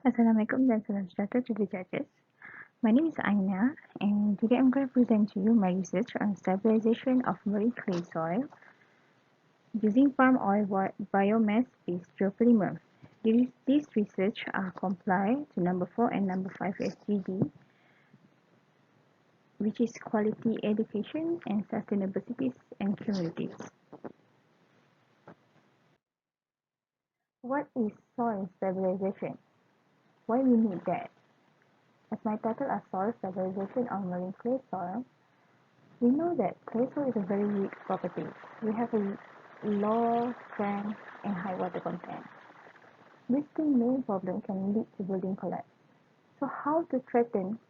Assalamualaikum dan salam sejahtera to the judges. My name is Aina and today I'm going to present to you my research on stabilization of marine clay soil using palm oil biomass-based geopolymer. These research comply to number 4 and number 5 SGD, which is quality education and sustainability and communities. What is soil stabilization? Why we need that? As my title is soil stabilization on marine clay soil, we know that clay soil is a very weak property. We have a low strength and high water content. These two main problems can lead to building collapse. So how to threaten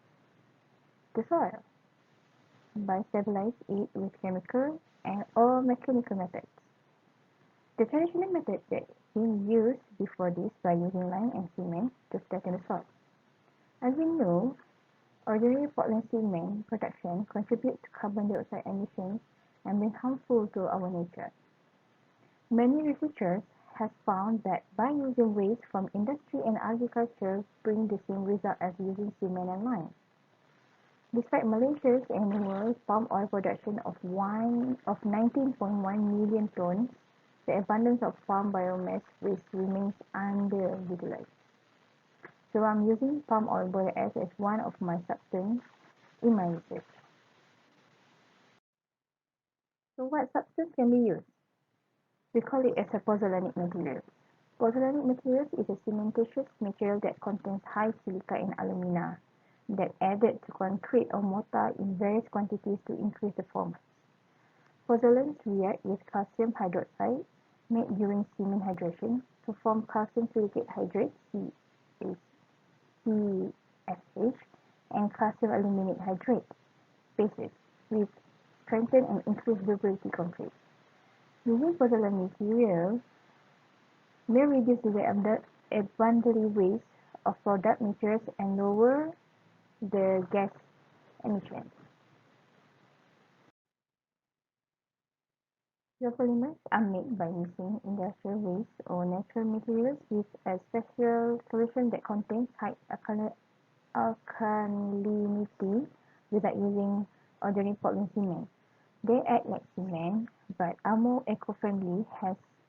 the soil? By stabilize it with chemical and or mechanical methods. The traditional method that been used before this by using lime and cement to flatten the soil. As we know, ordinary Portland cement production contributes to carbon dioxide emissions and being harmful to our nature. Many researchers have found that by using waste from industry and agriculture bring the same result as using cement and lime. Despite Malaysia's annual palm oil production of 19.1 million tons, the abundance of farm biomass waste remains underutilized. So I'm using palm oil boiler ash as one of my substances in my research. So what substance can be used? We call it as a pozzolanic material. Pozzolanic materials is a cementitious material that contains high silica and alumina that added to concrete or mortar in various quantities to increase the performance. Pozzolans react with calcium hydroxide made during cement hydration to form calcium silicate hydrate CSH and calcium aluminate hydrate bases which strengthen and increase durability concrete. Using pozzolan material may reduce the abundant waste of product materials and lower the gas emissions. Geopolymers are made by mixing industrial waste or natural materials with a special solution that contains high alkalinity without using ordinary Portland cement. They act like cement but are more eco-friendly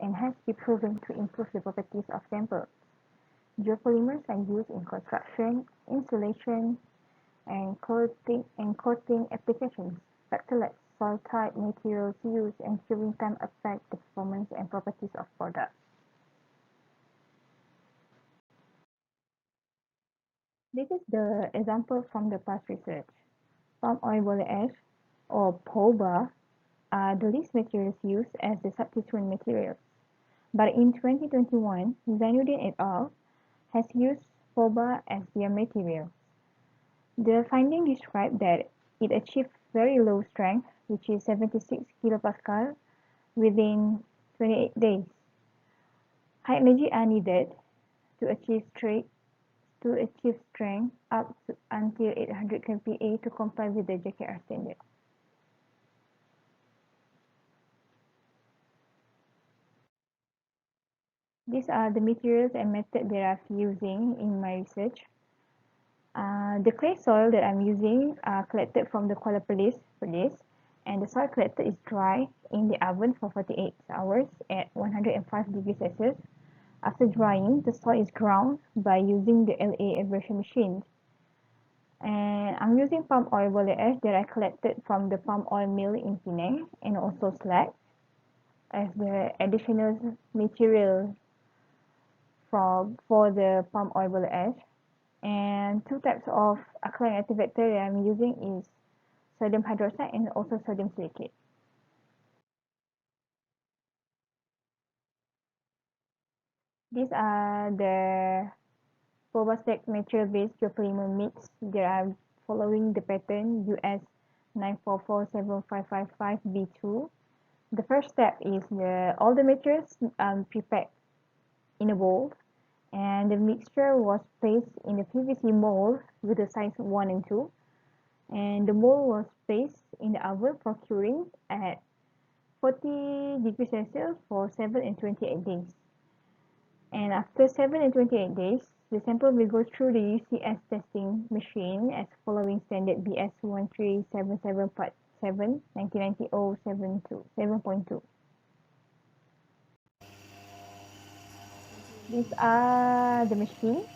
and has been proven to improve the properties of samples. Geopolymers are used in construction, insulation, and coating applications. Factors like soil type, materials used, and curing time affect the performance and properties of products. This is the example from the past research. Palm oil boiler ash or POBA are the least materials used as the substituent materials. But in 2021, Zainuddin et al. Has used POBA as their material. The finding described that it achieved very low strength, which is 76 kilopascal, within 28 days. High energy are needed to achieve strength up to until 800 kPa to comply with the JKR standard. These are the materials and methods that I'm using in my research. The clay soil that I'm using are collected from the Kuala Perlis, and the soil collected is dry in the oven for 48 hours at 105 degrees Celsius. After drying, the soil is ground by using the LA abrasion machine. And I'm using palm oil boiler ash that I collected from the palm oil mill in Penang and also slag as the additional material for the palm oil boiler ash. And two types of alkaline activator that I'm using is sodium hydroxide and also sodium silicate. These are the Probasec material-based geopolymer mix that are following the pattern US 9447555B2. The first step is all the materials prepared in a bowl, and the mixture was placed in the PVC mold with the size 1 and 2, and the mold was placed in the oven for curing at 40 degrees Celsius for 7 and 28 days. And after 7 and 28 days, the sample will go through the UCS testing machine as following standard BS 1377 Part 7, 1990-072, 7.2. These are the machines.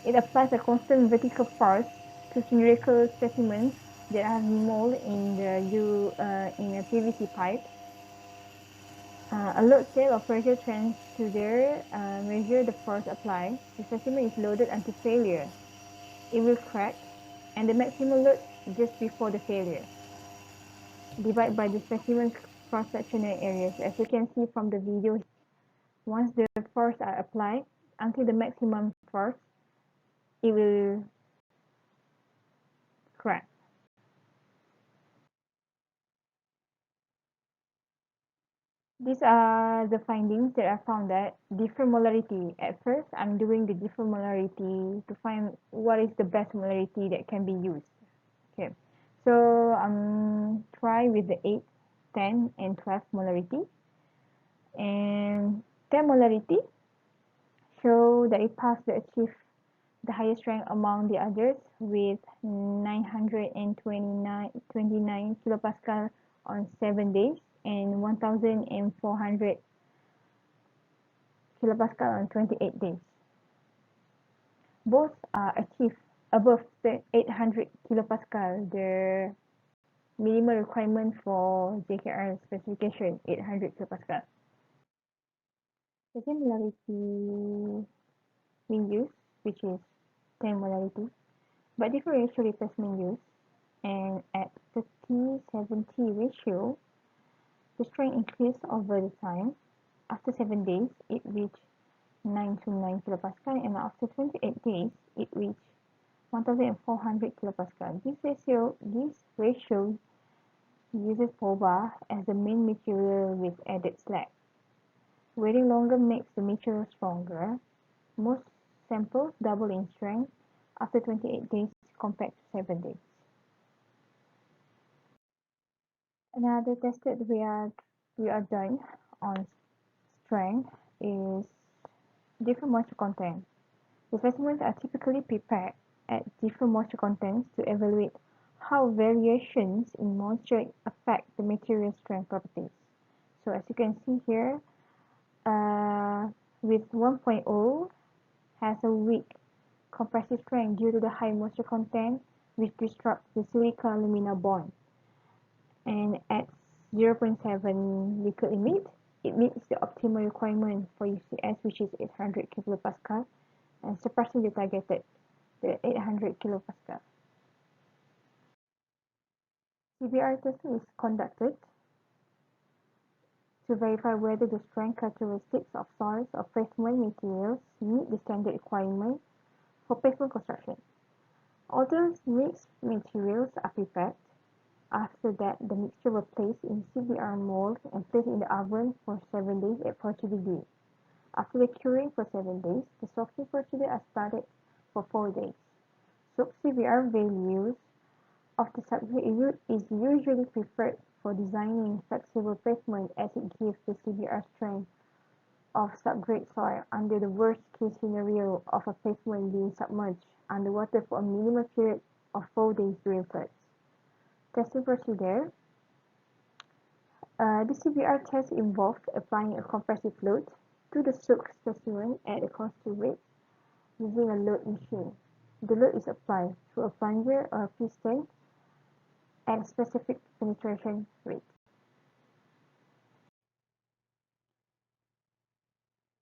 It applies a constant vertical force to cylindrical specimens that are remolded in a PVC pipe. A load scale or pressure transducer measure the force applied. The specimen is loaded until failure. It will crack, and the maximum load just before the failure. Divided by the specimen cross-sectional areas. As you can see from the video, once the force are applied until the maximum force, it will crack. These are the findings that I found that different molarity. At first, I'm doing the different molarity to find what is the best molarity that can be used. Okay, so try with the 8, 10, and 12 molarity. And 10 molarity show that it passed to achieve the highest strength among the others with 929 kilopascal on 7 days and 1400 kilopascal on 28 days. Both are achieved above the 800 kilopascal, the minimal requirement for JKR specification, 800 kilopascal. Second molarity we use, which is 10 molarity, but different ratio replacement use, and at 30-70 ratio, the strength increased over the time. After 7 days, it reached 929 kilopascal, and after 28 days, it reached 1400 kilopascal. This ratio uses POBA as the main material with added slag. Waiting longer makes the material stronger. Most samples double in strength after 28 days compared to 7 days. Another test that we are done on strength is different moisture content. The specimens are typically prepared at different moisture contents to evaluate how variations in moisture affect the material strength properties. So as you can see here, with 1.0 has a weak compressive strength due to the high moisture content, which disrupts the silica-alumina bond. And at 0.7 liquid limit, it meets the optimal requirement for UCS, which is 800 kilopascal, and surpassing the targeted, the 800 kilopascal. CBR testing is conducted to verify whether the strength characteristics of soils or pavement materials meet the standard requirement for pavement construction. Although mixed materials are prepared, after that the mixture was placed in CBR mold and placed in the oven for 7 days at 40 degrees. After the curing for 7 days, the soaking procedure is started for 4 days. Soak CBR values of the subgrade is usually preferred for designing flexible pavement as it gives the CBR strength of subgrade soil under the worst case scenario of a pavement being submerged underwater for a minimum period of 4 days during floods. Testing procedure. The CBR test involved applying a compressive load to the soaked specimen at a constant rate using a load machine. The load is applied through a plunger or a piston at a specific penetration rate.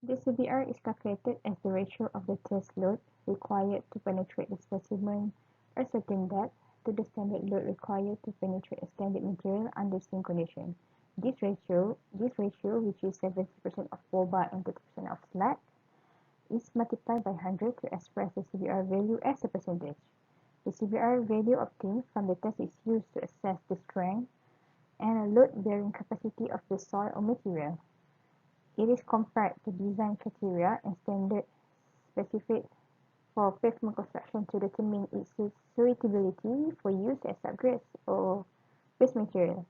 The CBR is calculated as the ratio of the test load required to penetrate the specimen a certain depth to the standard load required to penetrate a standard material under same condition. This ratio, which is 70% of POBA and 30% of slag, is multiplied by 100 to express the CBR value as a percentage. The CBR value obtained from the test is used to assess the strength and a load-bearing capacity of the soil or material. It is compared to design criteria and standard specified for pavement construction to determine its suitability for use as subgrades or base material.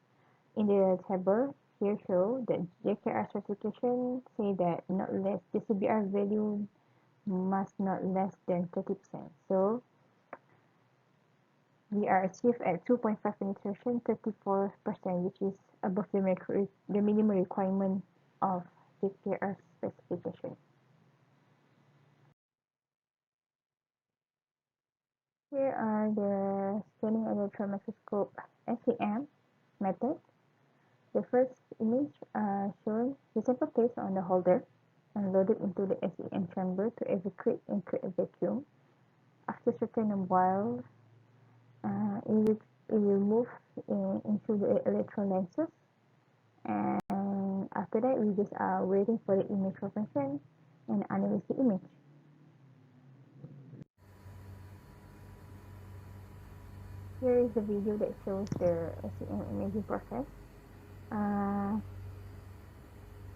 In the table, here show that JKR certification say that not less the CBR value must not less than 30%. So we are achieved at 2.5 penetration, 34%, which is above the minimum requirement of JKR specification. Here are the scanning electron microscope SEM method. The first image shown the sample placed on the holder and loaded into the SEM chamber to evacuate and create a vacuum. After certain while, it will move into the electron lenses, and after that we just are waiting for the image formation and analyze the image. Here is the video that shows the SEM imaging process.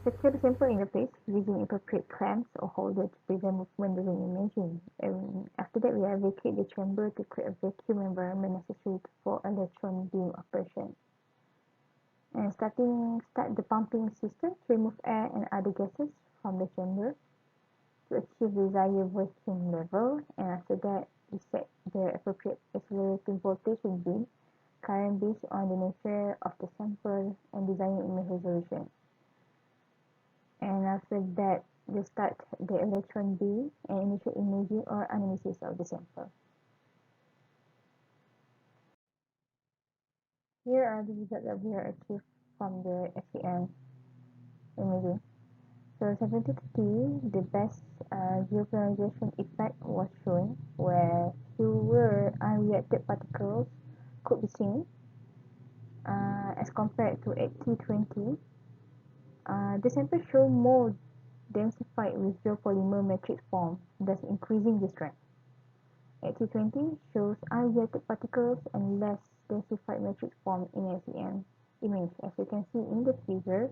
Secure the sample in the place using appropriate clamps or holder to prevent movement during imaging. And after that, we vacate the chamber to create a vacuum environment necessary for electron beam operation. And start the pumping system to remove air and other gases from the chamber to achieve desired vacuum level. And after that, we set the appropriate accelerating voltage and beam current based on the nature of the sample and design image resolution. And after that, they start the electron beam and initial imaging or analysis of the sample. Here are the results that we have achieved from the SEM imaging. So 70-30, the best geopolarization effect was shown, where fewer unreacted particles could be seen as compared to 80-20. The sample show more densified with geopolymer matrix form, thus increasing the strength. 80-20 shows unreacted particles and less densified matrix form in SEM image. As you can see in the figure,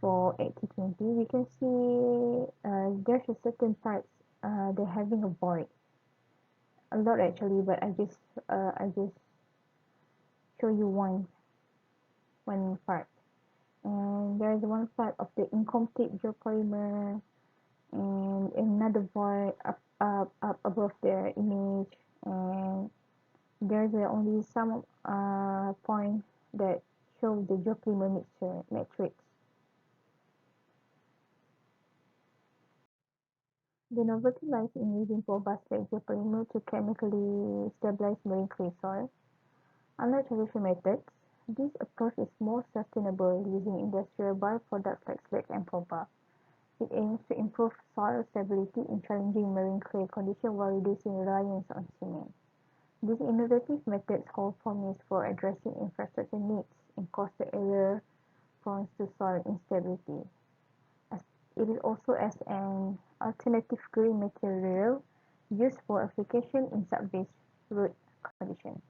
for 80-20, we can see there's a certain parts they're having a void. A lot actually, but I just show you one part. And there's one part of the incomplete geopolymer and another void up above the image, and there's only some point that show the geopolymer mixture matrix. The novelty lies in using robust-like geopolymer to chemically stabilize marine clay soil. Unlike traditional methods, this approach is more sustainable using industrial byproducts like slag and proba. It aims to improve soil stability in challenging marine clay conditions while reducing reliance on cement. These innovative methods hold promise for addressing infrastructure needs in coastal areas prone to soil instability. It is also as an alternative green material used for application in sub-base road conditions.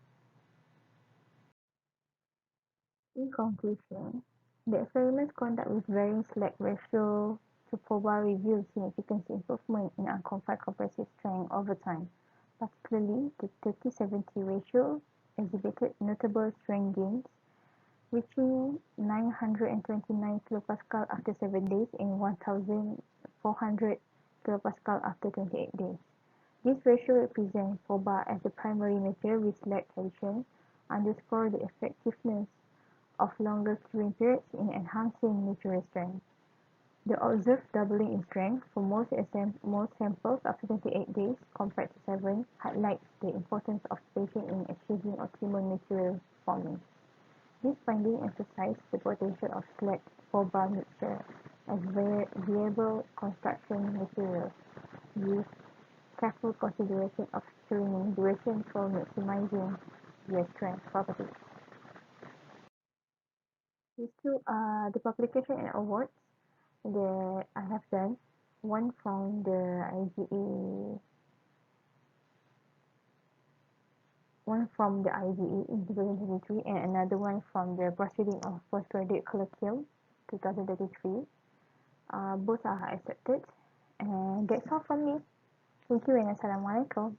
In conclusion, the experiments conducted with varying slag ratio to proba revealed significant improvement in unconfined compressive strength over time. Particularly, the 30-70 ratio exhibited notable strength gains, reaching 929 kPa after 7 days and 1,400 kPa after 28 days. This ratio represents proba as the primary material with slag addition, underscore the effectiveness of longer curing periods in enhancing material strength. The observed doubling in strength for most samples after 28 days compared to 7 highlights the importance of patience in achieving optimal material forming. This finding emphasizes the potential of slag proba mixture as viable construction material with careful consideration of curing duration for maximizing their strength properties. These two are the publication and awards that I have done. One from the IGE in 2023, and another one from the Proceeding of Postgraduate Colloquium 2033. Both are accepted, and that's all from me. Thank you and Assalamualaikum.